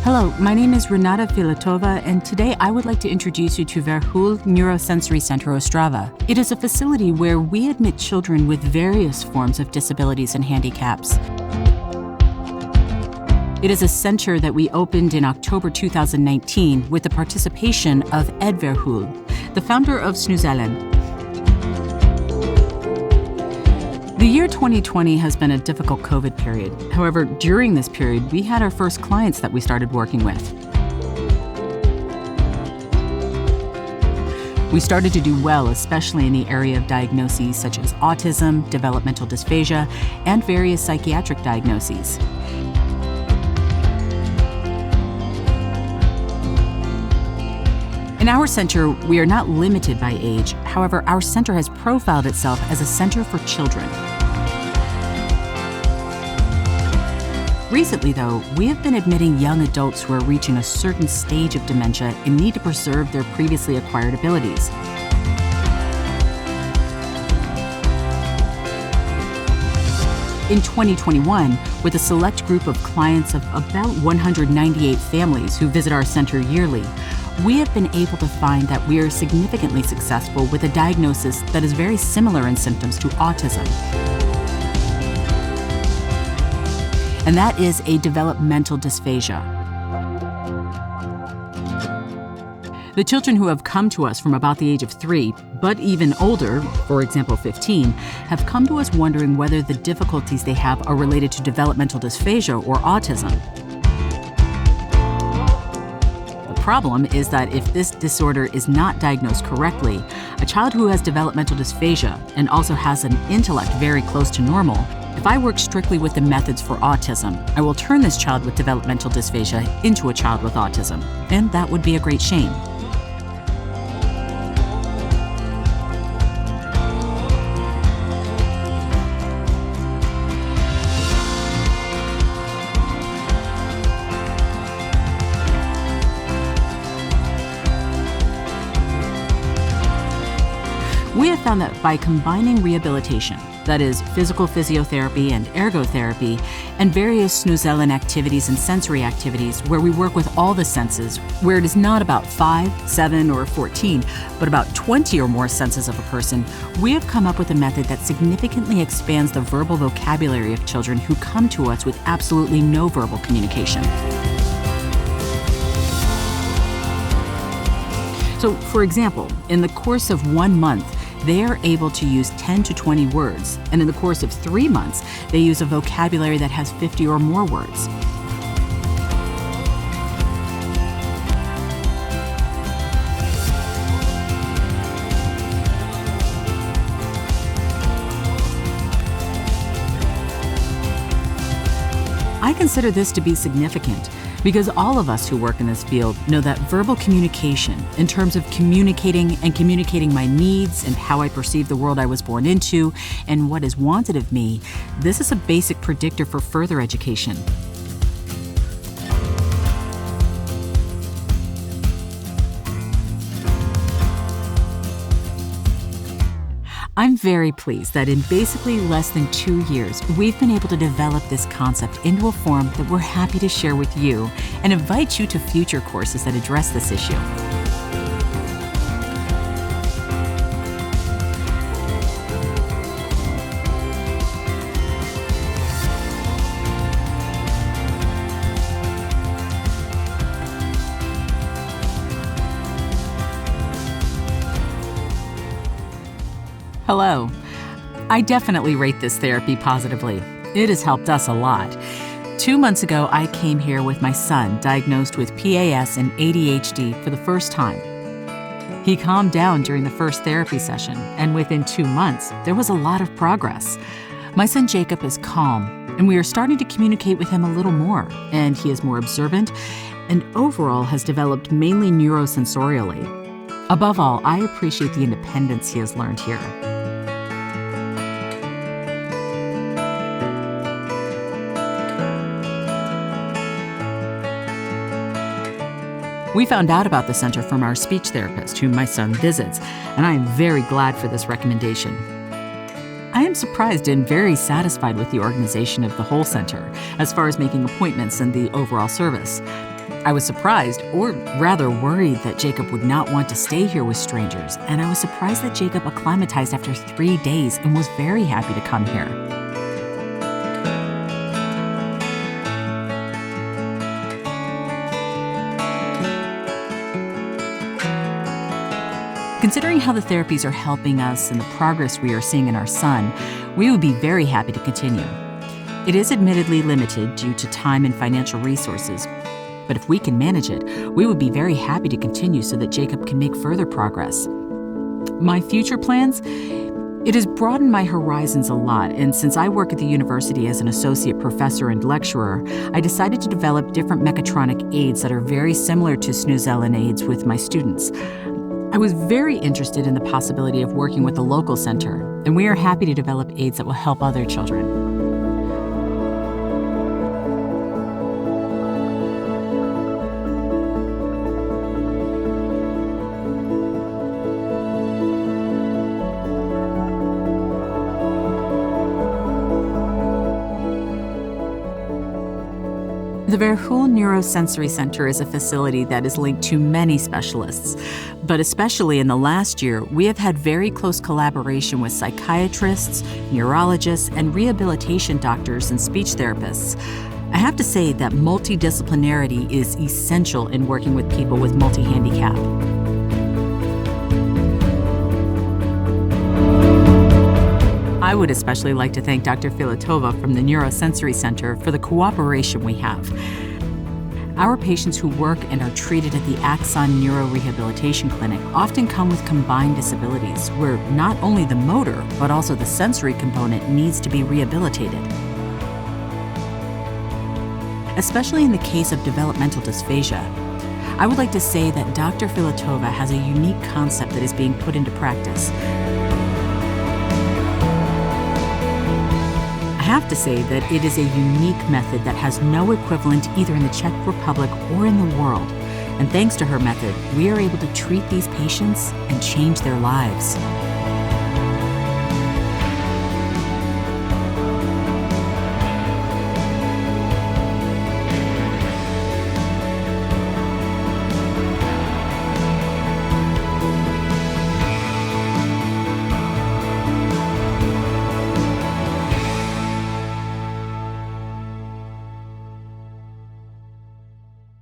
Hello, my name is Renata Filatova, and today I would like to introduce you to Verheul Neurosensory Center Ostrava. It is a facility where we admit children with various forms of disabilities and handicaps. It is a center that we opened in October 2019 with the participation of Ed Verheul, the founder of ISNA-MSE. The year 2020 has been a difficult COVID period. However, during this period, we had our first clients that we started working with. We started to do well, especially in the area of diagnoses such as autism, developmental dysphagia, and various psychiatric diagnoses. In our center, we are not limited by age. However, our center has profiled itself as a center for children. Recently, though, we have been admitting young adults who are reaching a certain stage of dementia and need to preserve their previously acquired abilities. In 2021, with a select group of clients of about 198 families who visit our center yearly, we have been able to find that we are significantly successful with a diagnosis that is very similar in symptoms to autism. And that is a developmental dysphagia. The children who have come to us from about the age of 3, but even older, for example 15, have come to us wondering whether the difficulties they have are related to developmental dysphagia or autism. The problem is that if this disorder is not diagnosed correctly, a child who has developmental dysphagia and also has an intellect very close to normal, if I work strictly with the methods for autism, I will turn this child with developmental dysphagia into a child with autism, and that would be a great shame. We have found that by combining rehabilitation, that is, physical physiotherapy and ergotherapy, and various ISNA-MSE activities and sensory activities where we work with all the senses, where it is not about 5, 7, or 14, but about 20 or more senses of a person, we have come up with a method that significantly expands the verbal vocabulary of children who come to us with absolutely no verbal communication. So, for example, in the course of 1 month, they are able to use 10 to 20 words, and in the course of 3 months, they use a vocabulary that has 50 or more words. I consider this to be significant because all of us who work in this field know that verbal communication, in terms of communicating my needs and how I perceive the world I was born into and what is wanted of me, this is a basic predictor for further education. I'm very pleased that in basically less than 2 years, we've been able to develop this concept into a form that we're happy to share with you and invite you to future courses that address this issue. Hello. I definitely rate this therapy positively. It has helped us a lot. 2 months ago, I came here with my son diagnosed with PAS and ADHD for the first time. He calmed down during the first therapy session, and within 2 months, there was a lot of progress. My son Jacob is calm, and we are starting to communicate with him a little more, and he is more observant, and overall has developed mainly neurosensorially. Above all, I appreciate the independence he has learned here. We found out about the center from our speech therapist, whom my son visits, and I am very glad for this recommendation. I am surprised and very satisfied with the organization of the whole center, as far as making appointments and the overall service. I was surprised, or rather worried, that Jacob would not want to stay here with strangers, and I was surprised that Jacob acclimatized after 3 days and was very happy to come here. Considering how the therapies are helping us and the progress we are seeing in our son, we would be very happy to continue. It is admittedly limited due to time and financial resources, but if we can manage it, we would be very happy to continue so that Jacob can make further progress. My future plans? It has broadened my horizons a lot, and since I work at the university as an associate professor and lecturer, I decided to develop different mechatronic aids that are very similar to Snuzellen aids with my students. I was very interested in the possibility of working with the local center, and we are happy to develop aids that will help other children. The Verheul Neurosensory Center is a facility that is linked to many specialists, but especially in the last year, we have had very close collaboration with psychiatrists, neurologists, and rehabilitation doctors and speech therapists. I have to say that multidisciplinarity is essential in working with people with multi-handicap. I would especially like to thank Dr. Filatova from the Neurosensory Center for the cooperation we have. Our patients who work and are treated at the Axon Neurorehabilitation Clinic often come with combined disabilities where not only the motor, but also the sensory component needs to be rehabilitated. Especially in the case of developmental dysphagia, I would like to say that Dr. Filatova has a unique concept that is being put into practice. I have to say that it is a unique method that has no equivalent either in the Czech Republic or in the world. And thanks to her method, we are able to treat these patients and change their lives.